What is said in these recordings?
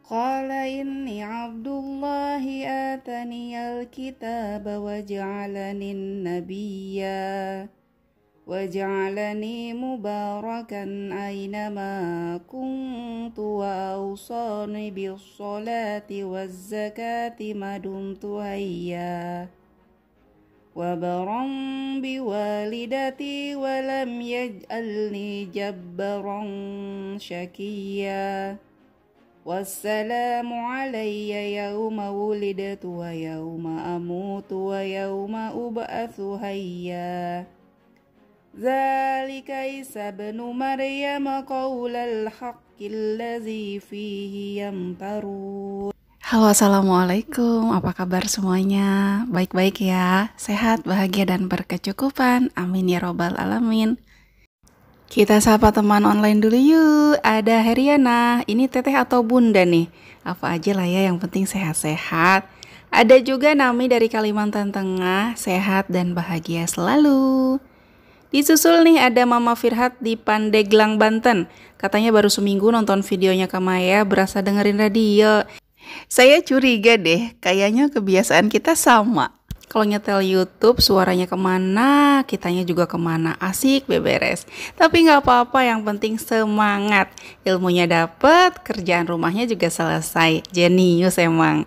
Qala inni abdullahi atani al-kitaba wa ja'alani nabiyya wa ja'alani mubarakan aynama kuntu wa awsani bis salati waz zakati ma dumtu hayya wa baran bi walidati wa lam yaj'alni jabbaran syakiyya. Wassalamu alayya yawma wulidtu wa yawma amutu wa yawma ub'atsu hayya. Dzalika Isa ibnu Maryam qaulal haqqil ladzi fihi yamtarun. Halo, assalamualaikum. Apa kabar semuanya? Baik-baik ya, sehat, bahagia, dan berkecukupan. Amin ya robbal alamin. Kita sapa teman online dulu yuk. Ada Heriana, ini teteh atau bunda nih? Apa aja lah ya, yang penting sehat-sehat. Ada juga Nami dari Kalimantan Tengah, sehat dan bahagia selalu. Disusul nih ada Mama Firhat di Pandeglang, Banten. Katanya baru seminggu nonton videonya Kamaya, berasa dengerin radio. Saya curiga deh, kayaknya kebiasaan kita sama. Kalau nyetel YouTube, suaranya kemana, kitanya juga kemana, asik beberes. Tapi nggak apa-apa, yang penting semangat. Ilmunya dapet, kerjaan rumahnya juga selesai. Jenius emang.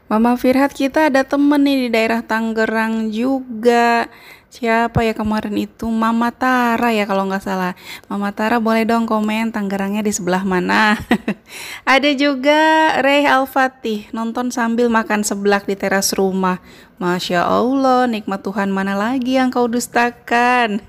Mama Firhat kita ada temen nih di daerah Tangerang juga. Siapa ya kemarin itu? Mama Tara ya kalau nggak salah. Mama Tara boleh dong komen Tangerangnya di sebelah mana. Ada juga Rey Al-Fatih nonton sambil makan seblak di teras rumah. Masya Allah, nikmat Tuhan mana lagi yang kau dustakan.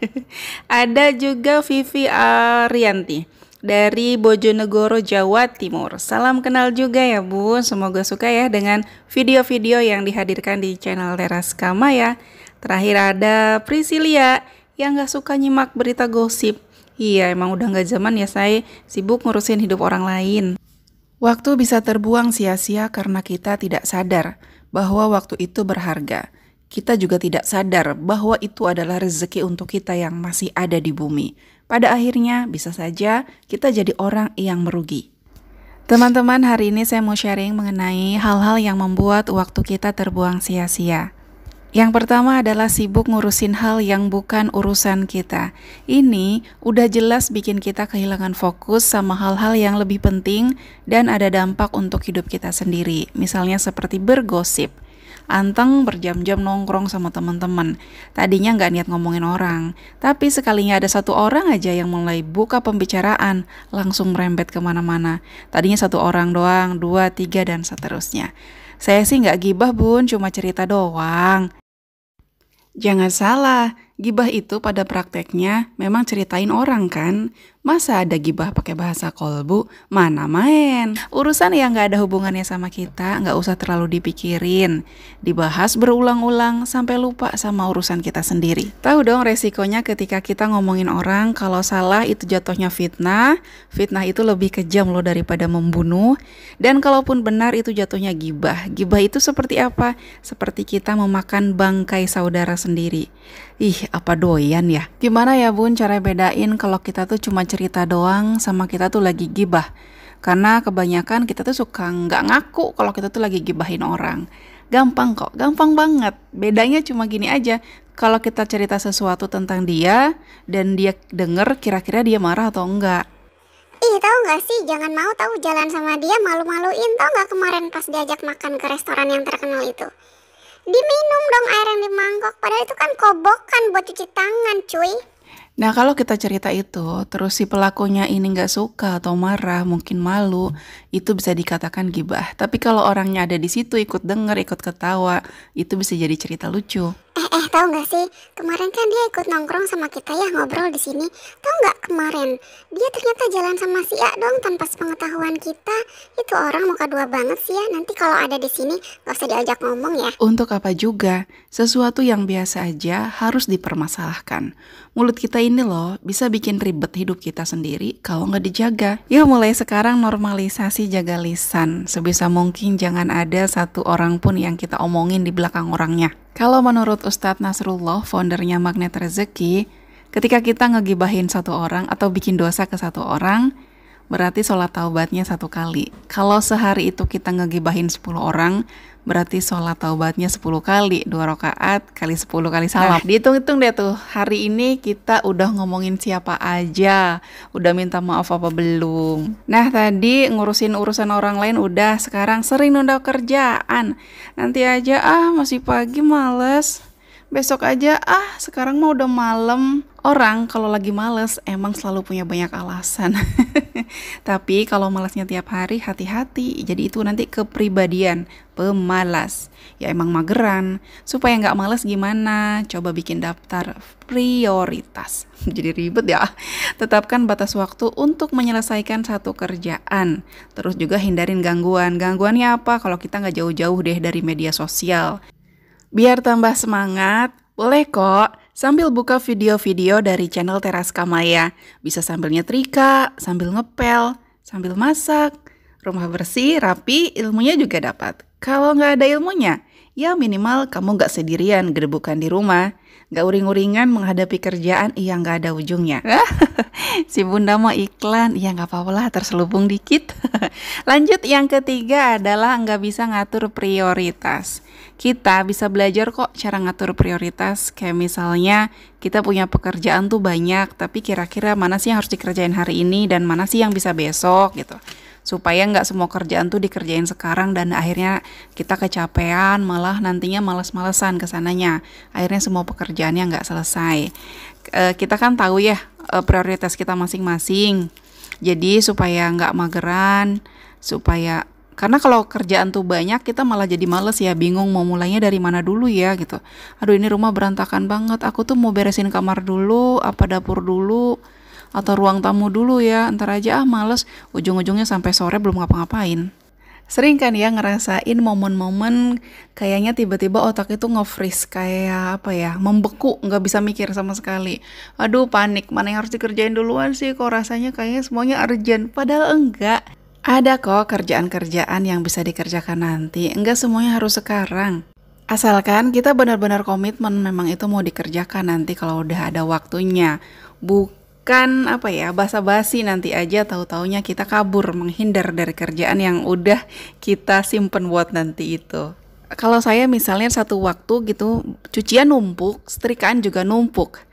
Ada juga Vivi Arianti dari Bojonegoro, Jawa Timur. Salam kenal juga ya Bun. Semoga suka ya dengan video-video yang dihadirkan di channel Teras Kamaya. Terakhir ada Priscilia yang gak suka nyimak berita gosip. Iya, emang udah gak zaman ya saya sibuk ngurusin hidup orang lain. Waktu bisa terbuang sia-sia karena kita tidak sadar bahwa waktu itu berharga. Kita juga tidak sadar bahwa itu adalah rezeki untuk kita yang masih ada di bumi. Pada akhirnya bisa saja kita jadi orang yang merugi. Teman-teman, hari ini saya mau sharing mengenai hal-hal yang membuat waktu kita terbuang sia-sia. Yang pertama adalah sibuk ngurusin hal yang bukan urusan kita. Ini udah jelas bikin kita kehilangan fokus sama hal-hal yang lebih penting dan ada dampak untuk hidup kita sendiri. Misalnya seperti bergosip. Anteng berjam-jam nongkrong sama teman-teman. Tadinya nggak niat ngomongin orang, tapi sekalinya ada satu orang aja yang mulai buka pembicaraan, langsung merembet kemana-mana. Tadinya satu orang doang, 2, 3, dan seterusnya. Saya sih nggak gibah Bun, cuma cerita doang. Jangan salah, gibah itu pada prakteknya memang ceritain orang kan? Masa ada gibah pakai bahasa kolbu? Mana main? Urusan yang gak ada hubungannya sama kita gak usah terlalu dipikirin. Dibahas berulang-ulang sampai lupa sama urusan kita sendiri. Tahu dong resikonya ketika kita ngomongin orang kalau salah itu jatuhnya fitnah. Fitnah itu lebih kejam loh daripada membunuh. Dan kalaupun benar itu jatuhnya gibah. Gibah itu seperti apa? Seperti kita memakan bangkai saudara sendiri. Ih, apa doyan ya? Gimana ya Bun cara bedain kalau kita tuh cuma cerita doang sama kita tuh lagi gibah? Karena kebanyakan kita tuh suka nggak ngaku kalau kita tuh lagi gibahin orang. Gampang kok, gampang banget. Bedanya cuma gini aja. Kalau kita cerita sesuatu tentang dia dan dia denger, kira-kira dia marah atau enggak. Ih, tahu nggak sih, jangan mau tahu jalan sama dia malu-maluin. Tahu nggak kemarin pas diajak makan ke restoran yang terkenal itu? Diminum dong air yang di mangkok, padahal itu kan kobokan buat cuci tangan cuy. Nah kalau kita cerita itu, terus si pelakunya ini nggak suka atau marah, mungkin malu, itu bisa dikatakan gibah. Tapi kalau orangnya ada di situ ikut denger, ikut ketawa, itu bisa jadi cerita lucu. Tahu nggak sih, kemarin kan dia ikut nongkrong sama kita ya, ngobrol di sini. Tahu nggak kemarin dia ternyata jalan sama si A dong tanpa sepengetahuan kita. Itu orang muka dua banget sih ya. Nanti kalau ada di sini nggak usah diajak ngomong ya. Untuk apa juga, sesuatu yang biasa aja harus dipermasalahkan. Mulut kita ini loh bisa bikin ribet hidup kita sendiri kalau nggak dijaga. Yuk mulai sekarang normalisasi jaga lisan. Sebisa mungkin jangan ada satu orang pun yang kita omongin di belakang orangnya. Kalau menurut Ustadz Nasrullah, foundernya Magnet Rezeki, ketika kita ngegibahin satu orang atau bikin dosa ke satu orang, berarti sholat taubatnya 1 kali. Kalau sehari itu kita ngegibahin 10 orang, berarti sholat taubatnya 10 kali, 2 rakaat kali 10 kali salam. Nah, dihitung-hitung deh tuh, hari ini kita udah ngomongin siapa aja, udah minta maaf apa belum. Nah, tadi ngurusin urusan orang lain udah, sekarang sering nunda kerjaan. Nanti aja, masih pagi males. Besok aja, sekarang mah udah malam. Orang kalau lagi males emang selalu punya banyak alasan. Tapi kalau malesnya tiap hari, hati-hati. Jadi itu nanti kepribadian pemalas. Ya emang mageran. Supaya nggak males gimana? Coba bikin daftar prioritas. Jadi ribet ya. Tetapkan batas waktu untuk menyelesaikan satu kerjaan. Terus juga hindarin gangguan. Gangguannya apa? Kalau kita nggak jauh-jauh deh dari media sosial. Biar tambah semangat, boleh kok sambil buka video-video dari channel Teraska Maya. Bisa sambil nyetrika, sambil ngepel, sambil masak. Rumah bersih, rapi, ilmunya juga dapat. Kalau nggak ada ilmunya, ya minimal kamu nggak sendirian gedebukan di rumah. Nggak uring-uringan menghadapi kerjaan yang nggak ada ujungnya. Si bunda mau iklan, ya nggak apa-apa lah, terselubung dikit. Lanjut, yang ketiga adalah nggak bisa ngatur prioritas. Kita bisa belajar kok cara ngatur prioritas. Kayak misalnya kita punya pekerjaan tuh banyak, tapi kira-kira mana sih yang harus dikerjain hari ini dan mana sih yang bisa besok gitu. Supaya nggak semua kerjaan tuh dikerjain sekarang dan akhirnya kita kecapean, malah nantinya males-malesan kesananya. Akhirnya semua pekerjaannya nggak selesai. Kita kan tahu ya prioritas kita masing-masing. Jadi supaya nggak mageran, karena kalau kerjaan tuh banyak, kita malah jadi males ya, bingung mau mulainya dari mana dulu ya gitu. Aduh, ini rumah berantakan banget, aku tuh mau beresin kamar dulu, apa dapur dulu, atau ruang tamu dulu ya, ntar aja males, ujung-ujungnya sampai sore belum ngapa-ngapain. Sering kan ya ngerasain momen-momen kayaknya tiba-tiba otak itu nge-freeze, kayak membeku, nggak bisa mikir sama sekali. Aduh, panik, mana yang harus dikerjain duluan sih, kok rasanya kayaknya semuanya urgent, padahal enggak. Ada kok kerjaan-kerjaan yang bisa dikerjakan nanti, enggak semuanya harus sekarang. Asalkan kita benar-benar komitmen memang itu mau dikerjakan nanti kalau udah ada waktunya. Bukan basa-basi nanti aja tahu-taunya kita kabur menghindar dari kerjaan yang udah kita simpen buat nanti itu. Kalau saya misalnya satu waktu gitu, cucian numpuk, setrikaan juga numpuk.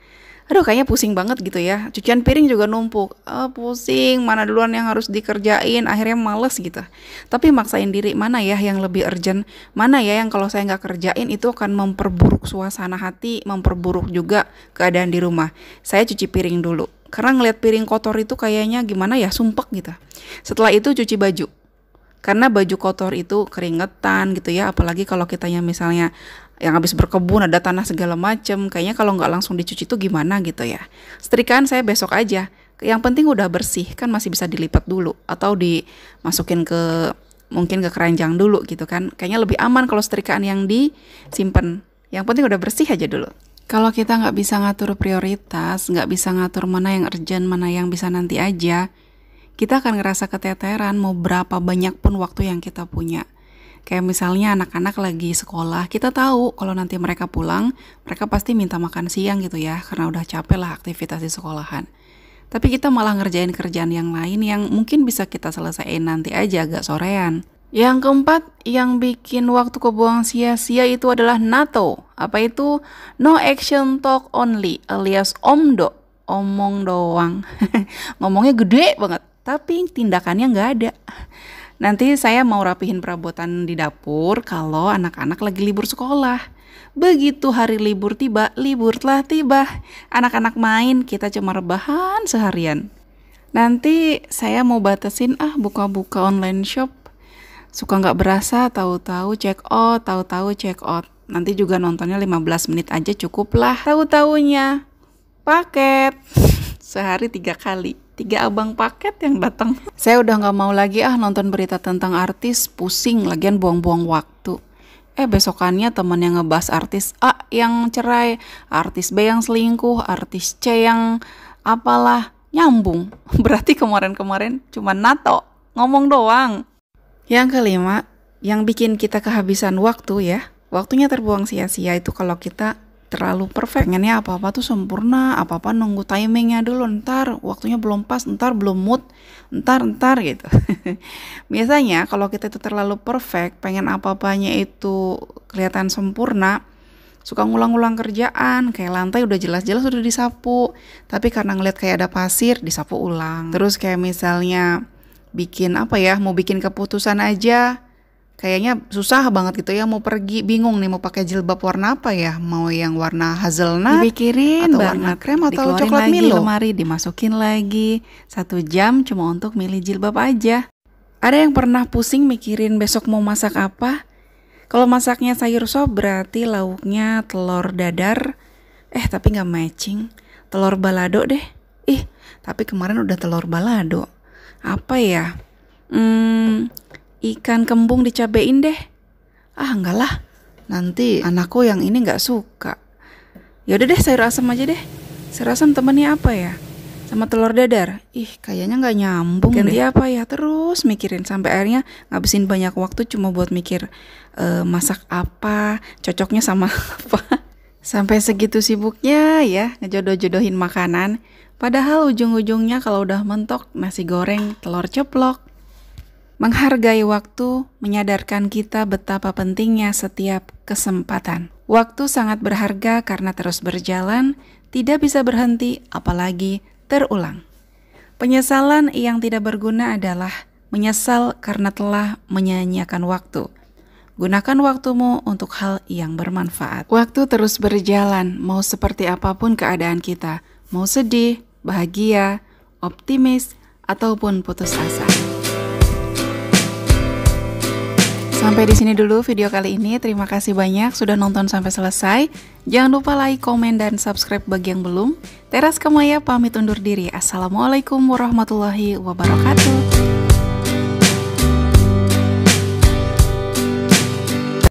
Aduh, kayaknya pusing banget gitu ya. Cucian piring juga numpuk. Pusing, mana duluan yang harus dikerjain, akhirnya males gitu. Tapi maksain diri, mana ya yang lebih urgent, mana ya yang kalau saya nggak kerjain itu akan memperburuk suasana hati, memperburuk juga keadaan di rumah. Saya cuci piring dulu. Karena ngeliat piring kotor itu kayaknya gimana ya, sumpek gitu. Setelah itu cuci baju. Karena baju kotor itu keringetan gitu ya, apalagi kalau kitanya misalnya yang habis berkebun ada tanah segala macem, kayaknya kalau nggak langsung dicuci itu gimana gitu ya. Setrikaan saya besok aja, yang penting udah bersih, kan masih bisa dilipat dulu atau dimasukin mungkin ke keranjang dulu gitu kan. Kayaknya lebih aman kalau setrikaan yang disimpan, yang penting udah bersih aja dulu. Kalau kita nggak bisa ngatur prioritas, nggak bisa ngatur mana yang urgent, mana yang bisa nanti aja, kita akan ngerasa keteteran mau berapa banyak pun waktu yang kita punya. Kayak misalnya anak-anak lagi sekolah, kita tahu kalau nanti mereka pulang, mereka pasti minta makan siang gitu ya, karena udah capek lah aktivitas di sekolahan. Tapi kita malah ngerjain kerjaan yang lain yang mungkin bisa kita selesaiin nanti aja agak sorean. Yang keempat, yang bikin waktu kebuang sia-sia itu adalah NATO. Apa itu? No action talk only, alias OMDO, omong doang. Ngomongnya gede banget, tapi tindakannya nggak ada. Nanti saya mau rapihin perabotan di dapur kalau anak-anak lagi libur sekolah. Begitu hari libur tiba, libur telah tiba. Anak-anak main, kita cuma rebahan seharian. Nanti saya mau batasin buka-buka online shop. Suka nggak berasa, tahu-tahu check out, tahu-tahu check out. Nanti juga nontonnya 15 menit aja cukup lah. Tahu-taunya paket. Sehari 3 kali. 3 abang paket yang datang. Saya udah gak mau lagi nonton berita tentang artis, pusing, lagian buang-buang waktu. Besokannya teman yang ngebahas artis A yang cerai, artis B yang selingkuh, artis C yang apalah, nyambung. Berarti kemarin-kemarin cuma NATO, ngomong doang. Yang kelima, yang bikin kita kehabisan waktu ya, waktunya terbuang sia-sia itu kalau kita terlalu perfect. Pengennya apa-apa tuh sempurna, apa-apa nunggu timingnya dulu, ntar waktunya belum pas, ntar belum mood, ntar gitu. Biasanya kalau kita itu terlalu perfect, pengen apa-apanya itu kelihatan sempurna, suka ngulang-ngulang kerjaan, kayak lantai udah jelas-jelas udah disapu, tapi karena ngeliat kayak ada pasir, disapu ulang. Terus kayak misalnya bikin mau bikin keputusan aja, kayaknya susah banget gitu ya, mau pergi bingung nih mau pakai jilbab warna apa ya, mau yang warna hazelnut, dipikirin atau warna krem atau coklat Milo, lemari dimasukin lagi, 1 jam cuma untuk milih jilbab aja. Ada yang pernah pusing mikirin besok mau masak apa? Kalau masaknya sayur sop berarti lauknya telur dadar, tapi nggak matching, telur balado deh. Tapi kemarin udah telur balado. Apa ya? Ikan kembung dicabein deh. Enggak lah, nanti anakku yang ini nggak suka. Yaudah deh, sayur asam aja deh. Sayur asam temennya apa ya? Sama telur dadar. Kayaknya nggak nyambung. Ganti deh apa ya? Terus mikirin sampai akhirnya ngabisin banyak waktu cuma buat mikir masak apa, cocoknya sama apa. Sampai segitu sibuknya ya ngejodoh-jodohin makanan. Padahal ujung-ujungnya kalau udah mentok nasi goreng telur ceplok. Menghargai waktu menyadarkan kita betapa pentingnya setiap kesempatan. Waktu sangat berharga karena terus berjalan, tidak bisa berhenti apalagi terulang. Penyesalan yang tidak berguna adalah menyesal karena telah menyia-nyiakan waktu. Gunakan waktumu untuk hal yang bermanfaat. Waktu terus berjalan, mau seperti apapun keadaan kita, mau sedih, bahagia, optimis, ataupun putus asa. Sampai di sini dulu video kali ini. Terima kasih banyak sudah nonton sampai selesai. Jangan lupa like, komen, dan subscribe bagi yang belum. Teras Kamaya pamit undur diri. Assalamualaikum warahmatullahi wabarakatuh.